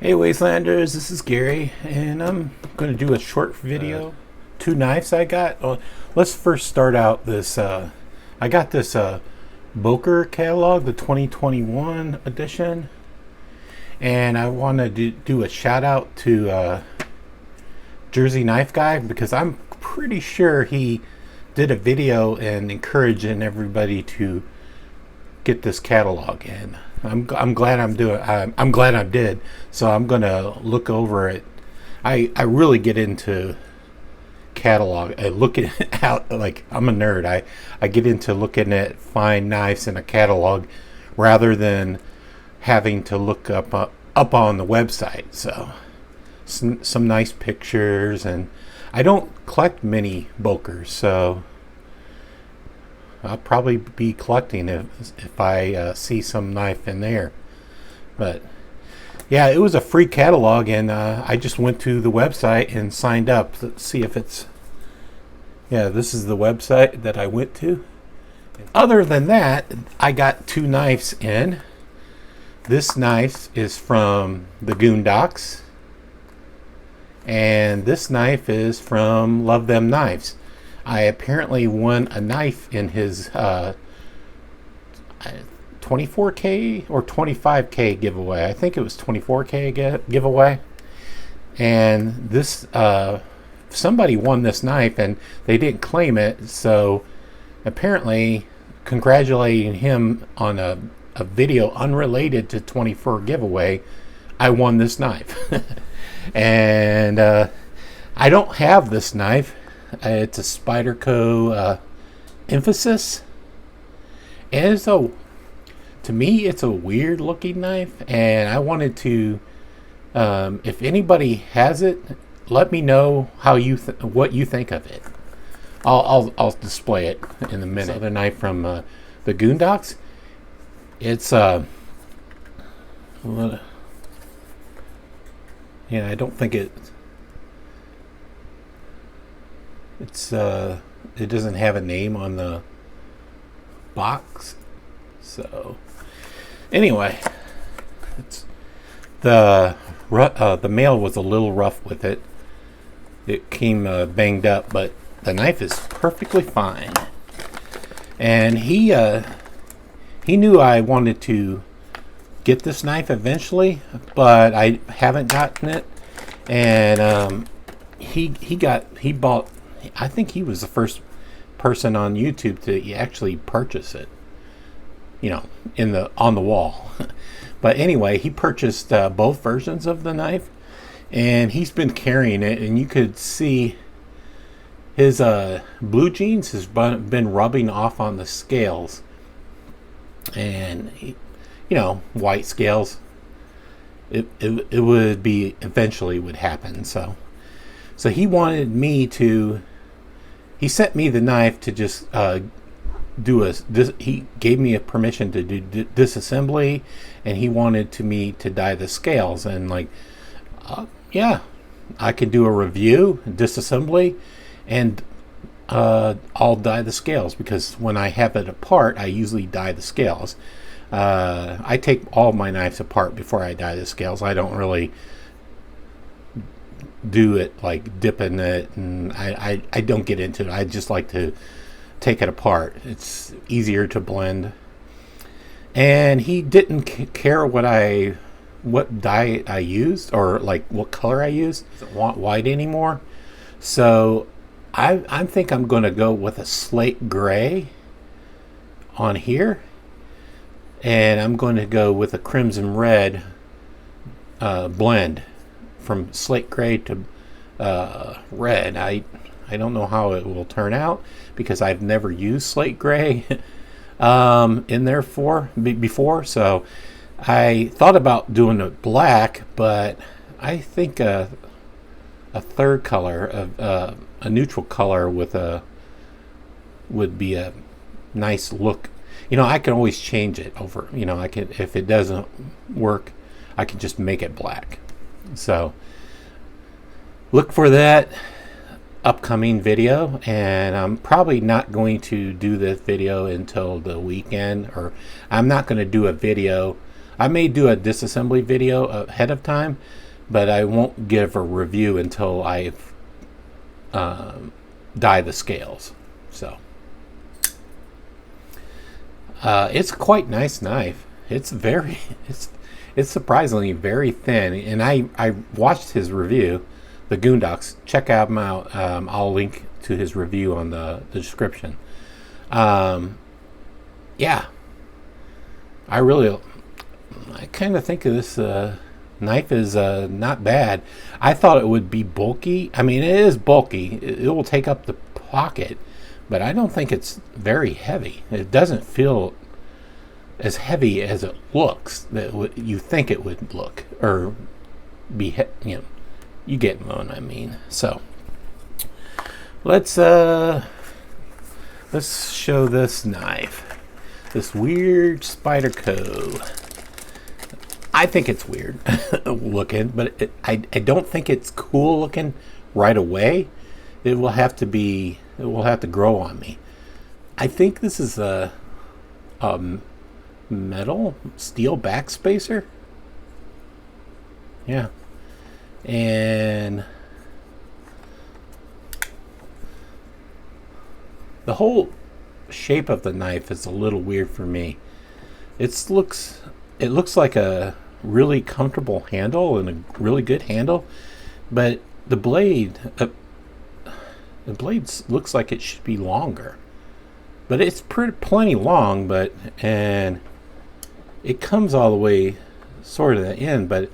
Hey Wastelanders, this is Gary, and I'm going to do a short video. Two knives I got. Let's first start out this. I got this Boker Catalog, the 2021 edition, and I want to do a shout out to Jersey Knife Guy because I'm pretty sure he did a video and encouraging everybody to get this catalog in. I'm glad I'm glad I did. So I'm gonna look over it. I really get into catalog. I look at out like I'm a nerd. I get into looking at fine knives in a catalog rather than having to look up on the website. So some nice pictures, and I don't collect many Bokers, so I'll probably be collecting if I see some knife in there. But yeah, it was a free catalog, and I just went to the website and signed up to see if it's. Yeah, this is the website that I went to. Other than that, I got two knives in. This knife is from the Goondocks, and this knife is from LuvThemKnives. I apparently won a knife in his 24K or 25K giveaway. I think it was 24K giveaway. And this somebody won this knife and they didn't claim it, so apparently congratulating him on a video unrelated to 24 giveaway, I won this knife. And I don't have this knife. It's a Spyderco Emphasis, and to me it's a weird looking knife, and I wanted to if anybody has it, let me know how what you think of it. I'll display it in a minute. Another knife from the Goondocks. It's yeah, I don't think it doesn't have a name on the box. So anyway, the mail was a little rough with it. It came banged up, but the knife is perfectly fine. And he knew I wanted to get this knife eventually, but I haven't gotten it. And he bought. I think he was the first person on YouTube to actually purchase it, on the wall. But anyway, he purchased both versions of the knife, and he's been carrying it, and you could see his blue jeans has been rubbing off on the scales, and white scales. It would be eventually would happen. So he wanted me to. He sent me the knife to just he gave me a permission to do disassembly, and he wanted me to dye the scales. And yeah, I could do a review, disassembly, and I'll dye the scales, because when I have it apart, I usually dye the scales. I take all my knives apart before I dye the scales. I don't really do it like dipping it, and I don't get into it. I just like to take it apart. It's easier to blend. And he didn't care what dye I used, or like what color I used. He doesn't want white anymore. So I think I'm going to go with a slate gray on here, and I'm going to go with a crimson red blend from slate gray to red. I don't know how it will turn out, because I've never used slate gray in there before. So I thought about doing it black, but I think a third color, a neutral color would be a nice look. I can always change it over. I can, if it doesn't work, I can just make it black. So look for that upcoming video, and I'm probably not going to do this video until the weekend, or I'm not going to do a video I may do a disassembly video ahead of time, but I won't give a review until I've dye the scales. So it's a quite nice knife. It's surprisingly very thin, and I watched his review, the Goondocks. Check him out. I'll link to his review on the description. Yeah, I kind of think of this knife is not bad. I thought it would be bulky. I mean, it is bulky. It will take up the pocket, but I don't think it's very heavy. It doesn't feel as heavy as it looks, that you think it would look or be. You get what I mean. So let's show this knife. This weird Spyderco. I think it's weird looking, but I don't think it's cool looking right away. It will have to grow on me. I think this is a metal steel backspacer. Yeah, and the whole shape of the knife is a little weird for me. It looks like a really comfortable handle and a really good handle, but the blade looks like it should be longer, but it's plenty long. And it comes all the way sort of the end, but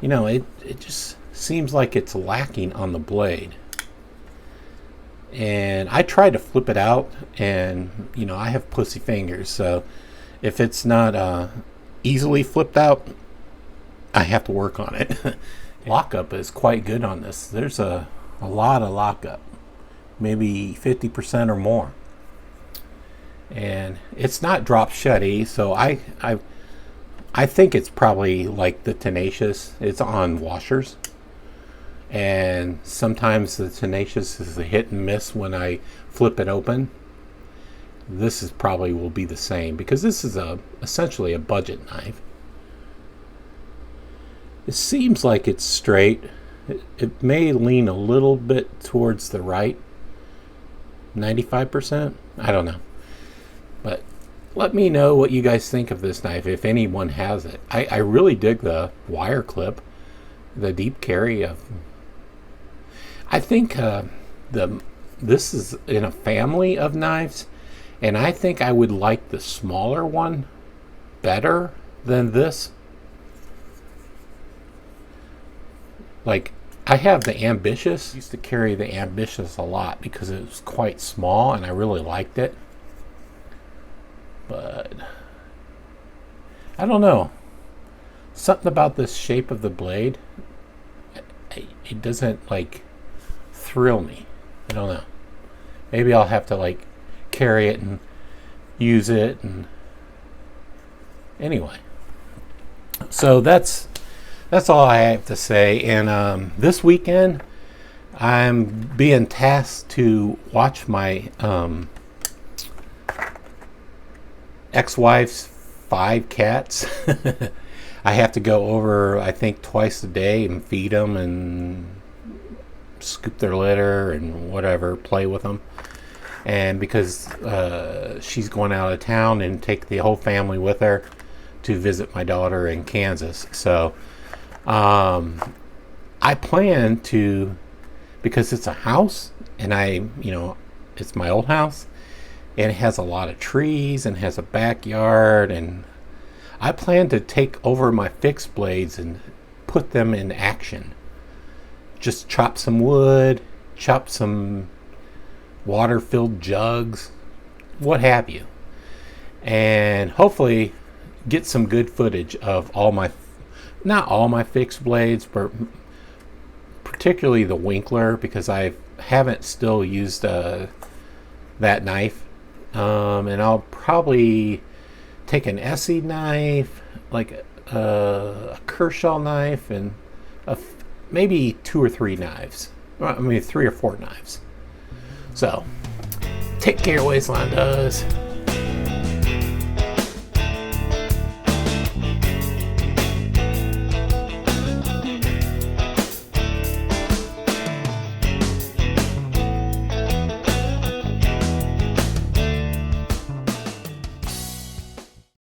it just seems like it's lacking on the blade. And I tried to flip it out, and I have pussy fingers, so if it's not easily flipped out, I have to work on it. Lockup is quite good on this. There's a lot of lockup, maybe 50% or more, and it's not drop shutty. So I think it's probably like the Tenacious. It's on washers. And sometimes the Tenacious is a hit and miss when I flip it open. This is probably will be the same, because this is essentially a budget knife. It seems like it's straight. It may lean a little bit towards the right. 95%? I don't know. But let me know what you guys think of this knife, if anyone has it. I really dig the wire clip, the deep carry of. I think this is in a family of knives, and I think I would like the smaller one better than this. Like, I have the Ambitious. I used to carry the Ambitious a lot because it was quite small and I really liked it. But I don't know. Something about this shape of the blade, it doesn't like thrill me. I don't know. Maybe I'll have to like carry it and use it, and anyway. So that's all I have to say. And this weekend I'm being tasked to watch my ex-wife's 5 cats. I have to go over, I think, twice a day and feed them and scoop their litter and whatever, play with them. And because she's going out of town, and take the whole family with her to visit my daughter in Kansas. So I plan to, because it's a house, and it's my old house, and it has a lot of trees and has a backyard, and I plan to take over my fixed blades and put them in action. Just chop some wood, chop some water-filled jugs, what have you, and hopefully get some good footage of not all my fixed blades, but particularly the Winkler, because I haven't still used that knife. And I'll probably take an Essie knife, like a Kershaw knife, and maybe 2 or 3 knives. I mean, 3 or 4 knives. So, take care, Wasteland does.